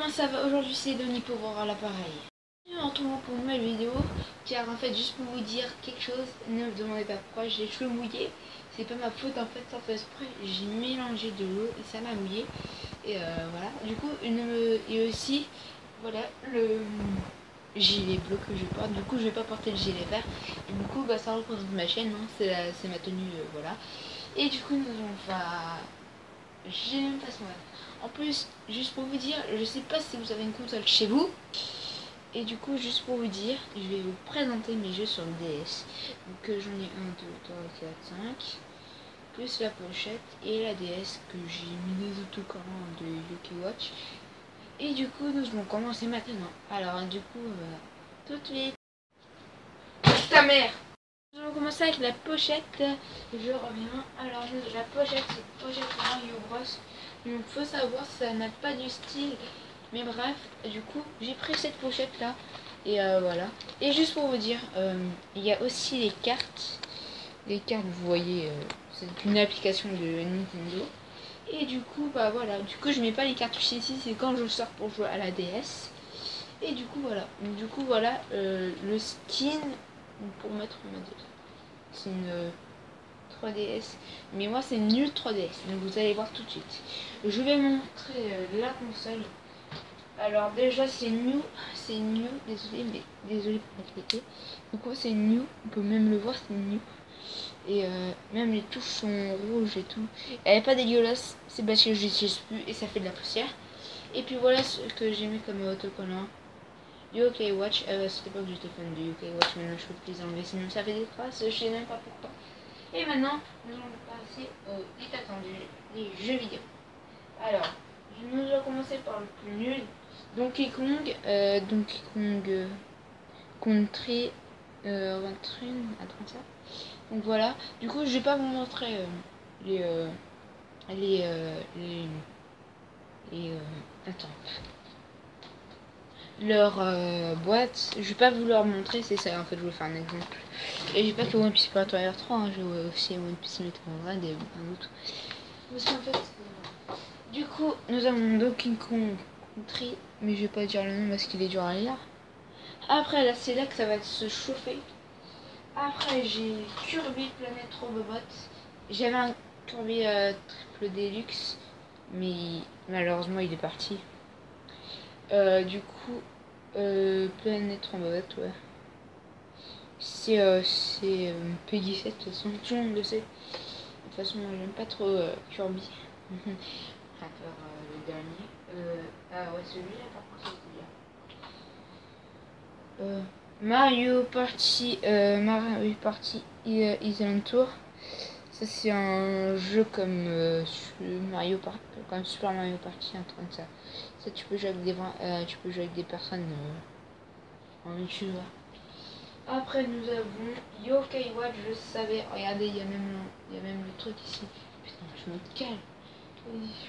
ça va? Aujourd'hui c'est Denis pour voir l'appareil. On retrouve pour une nouvelle vidéo, car en fait juste pour vous dire quelque chose, ne me demandez pas pourquoi j'ai les cheveux mouillés. C'est pas ma faute en fait, sans faire exprès, j'ai mélangé de l'eau et ça m'a mouillé. Et voilà, du coup et aussi voilà le gilet bleu que je porte. Du coup je vais pas porter le gilet vert. Et du coup bah, ça représente ma chaîne, hein. C'est ma tenue, voilà. Et du coup nous allons faire... J'ai même pas ce mode. En plus, juste pour vous dire, je sais pas si vous avez une console chez vous. Et du coup, juste pour vous dire, je vais vous présenter mes jeux sur le DS. Donc j'en ai 1, 2, 3, 4, 5. Plus la pochette et la DS que j'ai mis les autocollants de UK Watch. Et du coup, nous allons commencer maintenant. Alors du coup, tout de suite. Ta mère! Nous allons commencer avec la pochette. Je reviens. Alors la pochette, c'est une pochette Mario Bros. Donc faut savoir, ça n'a pas du style. Mais bref, du coup, j'ai pris cette pochette là. Et voilà. Et juste pour vous dire, il y a aussi les cartes. Les cartes, vous voyez, c'est une application de Nintendo. Et du coup, bah voilà. Du coup, je mets pas les cartouches ici, c'est quand je sors pour jouer à la DS. Et du coup, voilà. Du coup, voilà le skin pour mettre ma DS. C'est une 3DS. Mais moi, c'est une nulle 3DS. Donc, vous allez voir tout de suite. Je vais montrer la console. Alors déjà c'est new, désolé pour la qualité. Donc ouais, c'est new, on peut même le voir, c'est new. Et même les touches sont rouges et tout. Elle est pas dégueulasse, c'est parce que je l'utilise plus et ça fait de la poussière. Et puis voilà ce que j'ai mis comme autocollant. UK Watch, c'était pas que j'étais fan du UK Watch, maintenant je peux plus les enlever, sinon ça fait des traces, je sais même pas pourquoi. Et maintenant, nous allons passer au vite attendu, les jeux vidéo. Alors, nous allons commencer par le plus nul. Donkey Kong Country attends ça. Donc voilà. Du coup, je vais pas vous montrer les attends. Leur boîte. Je vais pas vous leur montrer, c'est ça en fait, je vais faire un exemple. Et j'ai pas que One Piece Pirate Warrior 3, hein, j'ai aussi One Piece Metal Red et un autre. Parce qu'en fait, du coup, nous avons Donkey Kong Country, mais je vais pas dire le nom parce qu'il est dur à lire. Après là, c'est là que ça va se chauffer. Après j'ai Kirby Planet Robobot. J'avais un Kirby triple Deluxe, mais malheureusement il est parti. Du coup, Planet Robobot, ouais. C'est Peggy 7, de toute façon, tout le monde le sait. De toute façon, moi j'aime pas trop Kirby. À part le dernier. Ah ouais, celui-là par contre c'est bien. Mario Party Island Tour. Ça c'est un jeu comme comme Super Mario Party, un truc comme ça. Ça tu peux jouer avec des personnes en YouTube. Après nous avons Yokai Watch, je savais. Regardez, il y a même le truc ici. Putain, je me calme.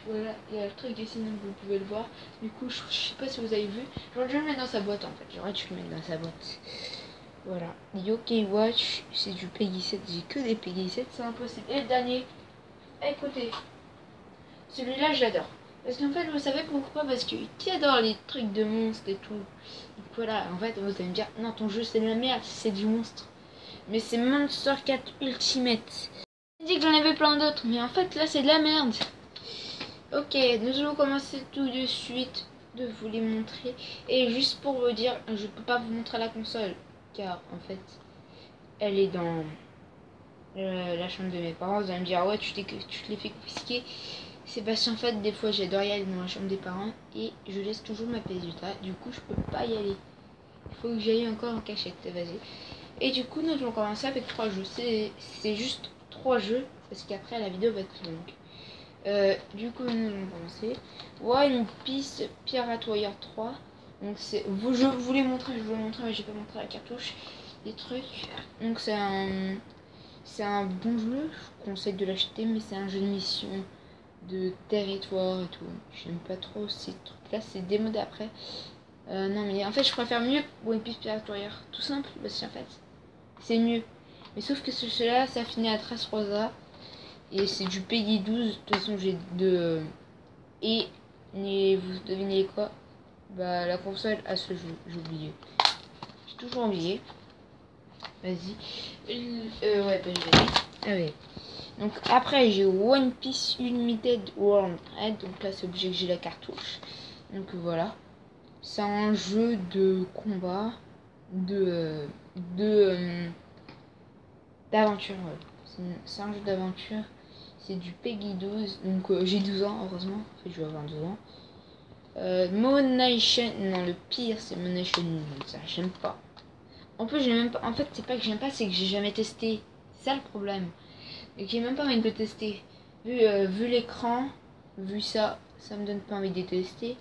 Voilà, il y a le truc ici, donc vous pouvez le voir. Du coup, je sais pas si vous avez vu. J'aurais dû le mettre dans sa boîte en fait. J'aurais dû le mettre dans sa boîte. Voilà. Yokai Watch, c'est du Peggy 7. J'ai que des Peggy 7, c'est impossible. Et le dernier, écoutez, celui-là, je l'adore. Parce qu'en fait, vous savez pourquoi? Parce que qui adore les trucs de monstres et tout. Donc voilà, en fait, vous allez me dire, non, ton jeu c'est de la merde, c'est du monstre. Mais c'est Monster 4 Ultimate. J'ai dit que j'en avais plein d'autres, mais en fait, là, c'est de la merde. Ok, nous allons commencer tout de suite de vous les montrer. Et juste pour vous dire, je peux pas vous montrer la console, car en fait, elle est dans la chambre de mes parents. Vous allez me dire, ouais, tu te les fais confisquer. C'est parce qu'en fait, des fois, j'adore y aller dans la chambre des parents et je laisse toujours ma PS Vita. Du coup, je peux pas y aller. Il faut que j'aille encore en cachette, vas-y. Et du coup, nous allons commencer avec 3 jeux. C'est juste 3 jeux parce qu'après, la vidéo va être longue. Du coup, nous allons commencer. One Piece Pirate Warrior 3. Donc, je vous l'ai montré, mais j'ai pas montré la cartouche. Des trucs. Donc, c'est un bon jeu. Je conseille de l'acheter, mais c'est un jeu de mission, de territoire et tout. J'aime pas trop ces trucs là, c'est démodé après. Non mais en fait je préfère mieux One Piece Pirate Warrior, tout simple, parce qu'en fait c'est mieux. Mais sauf que celui-là ça finit à Trace Rosa et c'est du Peggy 12. De toute façon j'ai deux. Et vous devinez quoi? Bah la console à ce jeu, j'ai oublié. J'ai toujours oublié. Vas-y. Ouais, bah je vais. Ah ouais. Donc après j'ai One Piece Unlimited World Red. Donc là c'est obligé que j'ai la cartouche. Donc voilà. C'est un jeu de combat, de d'aventure. Ouais. C'est un jeu d'aventure. C'est du Peggy 12. Donc j'ai 12 ans heureusement. En fait je vais avoir 12 ans. Monation. Non, le pire c'est Monation. Ça j'aime pas. En plus j'ai même pas. En fait c'est pas que j'aime pas, c'est que j'ai jamais testé. C'est ça le problème. Et que j'ai même pas envie de le tester. Vu l'écran, vu ça, ça me donne pas envie de tester.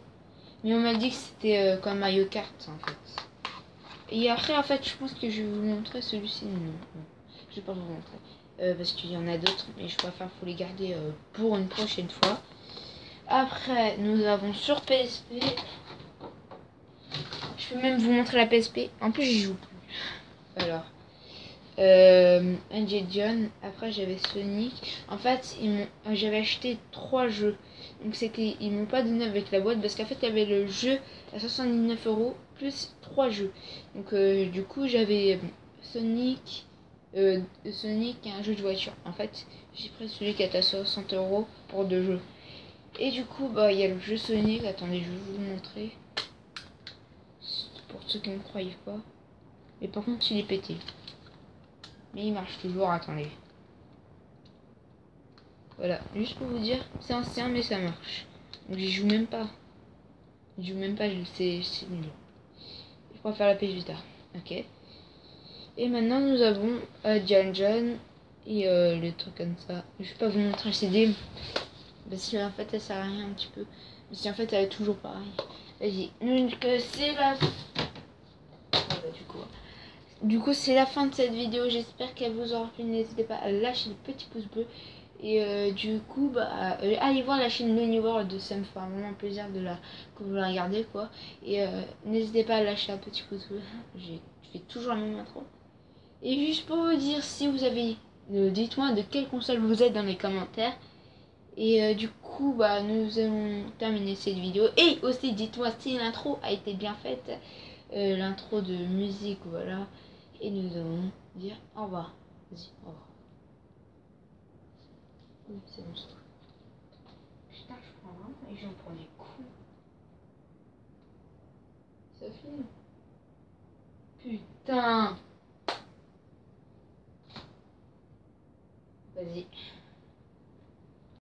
Mais on m'a dit que c'était comme Mario Kart en fait. Et après en fait je pense que je vais vous montrer celui-ci. Non, non, je vais pas vous montrer. Parce qu'il y en a d'autres, mais je préfère vous les garder pour une prochaine fois. Après nous avons sur PSP. Je peux même vous montrer la PSP. En plus j'y joue plus. Alors. John. Après j'avais Sonic. En fait j'avais acheté 3 jeux. Donc c'était, ils m'ont pas donné avec la boîte parce qu'en fait il y avait le jeu à 79 € plus 3 jeux. Donc du coup j'avais Sonic, Sonic et un jeu de voiture. En fait j'ai pris celui qui était à 60 € pour 2 jeux. Et du coup bah il y a le jeu Sonic. Attendez, je vais vous le montrer pour ceux qui ne croyaient pas. Mais par contre il est pété. Mais il marche toujours, attendez. Voilà, juste pour vous dire, c'est ancien mais ça marche. Donc j'y joue même pas. J'y joue même pas, c'est nul. Je préfère la PS Vita. Ok. Et maintenant nous avons John et les trucs comme ça. Je vais pas vous montrer CD. Parce qu'en fait elle sert à rien un petit peu. Parce qu'en fait elle est toujours pareil. Vas-y. Donc c'est la... Voilà, du coup c'est la fin de cette vidéo. J'espère qu'elle vous aura plu. N'hésitez pas à lâcher le petit pouce bleu. Et du coup, bah, allez voir la chaîne Lonely World, ça me fera vraiment plaisir que vous la regardez, quoi. Et n'hésitez pas à lâcher un petit pouce bleu, je fais toujours la même intro. Et juste pour vous dire, si vous avez, dites-moi de quelle console vous êtes dans les commentaires. Et du coup, bah, nous allons terminer cette vidéo. Et aussi, dites-moi si l'intro a été bien faite, l'intro de musique, voilà. Et nous allons dire au revoir. Vas-y, au revoir. Oui, c'est bon. Putain, je prends vraiment et j'en prends des coups. Ça filme. Putain. Vas-y.